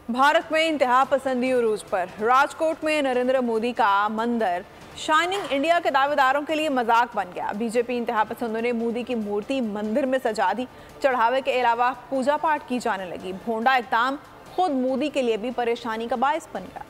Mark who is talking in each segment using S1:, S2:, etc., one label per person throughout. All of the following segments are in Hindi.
S1: भारत में इंतहा पसंदी उरूज पर। राजकोट में नरेंद्र मोदी का मंदिर शाइनिंग इंडिया के दावेदारों के लिए मजाक बन गया। बीजेपी इंतहा पसंदों ने मोदी की मूर्ति मंदिर में सजा दी। चढ़ावे के अलावा पूजा पाठ की जाने लगी। भोंडा इक़दाम खुद मोदी के लिए भी परेशानी का बायस बन गया।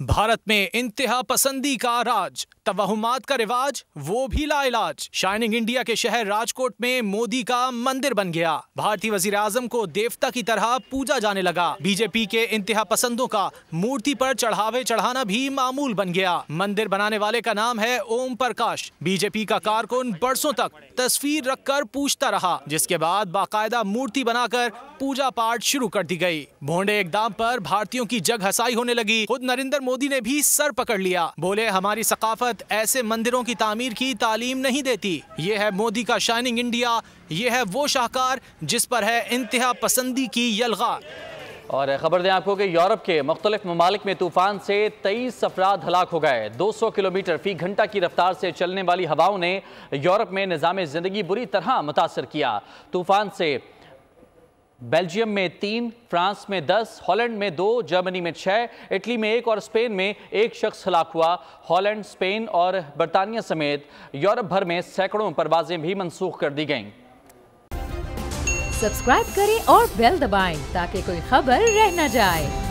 S2: भारत में इंतहा पसंदी का राज, तवहुमात का रिवाज, वो भी लाइलाज। शाइनिंग इंडिया के शहर राजकोट में मोदी का मंदिर बन गया। भारतीय वजीर आजम को देवता की तरह पूजा जाने लगा। बीजेपी के इंतहा पसंदों का मूर्ति पर चढ़ावे चढ़ाना भी मामूल बन गया। मंदिर बनाने वाले का नाम है ओम प्रकाश। बीजेपी का कारकुन बरसों तक तस्वीर रखकर पूछता रहा, जिसके बाद बाकायदा मूर्ति बनाकर पूजा पाठ शुरू कर दी गई। भोंडे इक़दाम पर भारतीयों की जग हसाई होने लगी। खुद नरेंद्र मोदी ने भी सर पकड़ लिया। बोले, हमारी सकाफत ऐसे मंदिरों की तामीर की तालीम नहीं देती। ये है मोदी का शाइनिंग इंडिया, ये है वो शाहकार जिस पर है इंतहा पसंदी की यलगा।
S3: और खबर दें आपको कि यूरोप के मुख्तलिफ ममालिक में तूफान से 23 अफराद हलाक हो गए। 200 किलोमीटर फी घंटा की रफ्तार से चलने वाली हवाओं ने यूरोप में निज़ाम ज़िंदगी बुरी तरह मुतासर किया। तूफान से बेल्जियम में 3, फ्रांस में 10, हॉलैंड में 2, जर्मनी में 6, इटली में 1 और स्पेन में 1 शख्स हलाक हुआ। हॉलैंड, स्पेन और बरतानिया समेत यूरोप भर में सैकड़ों परवाजें भी मनसूख कर दी गईं।
S4: सब्सक्राइब करें और बेल दबाएं ताकि कोई खबर रह न जाए।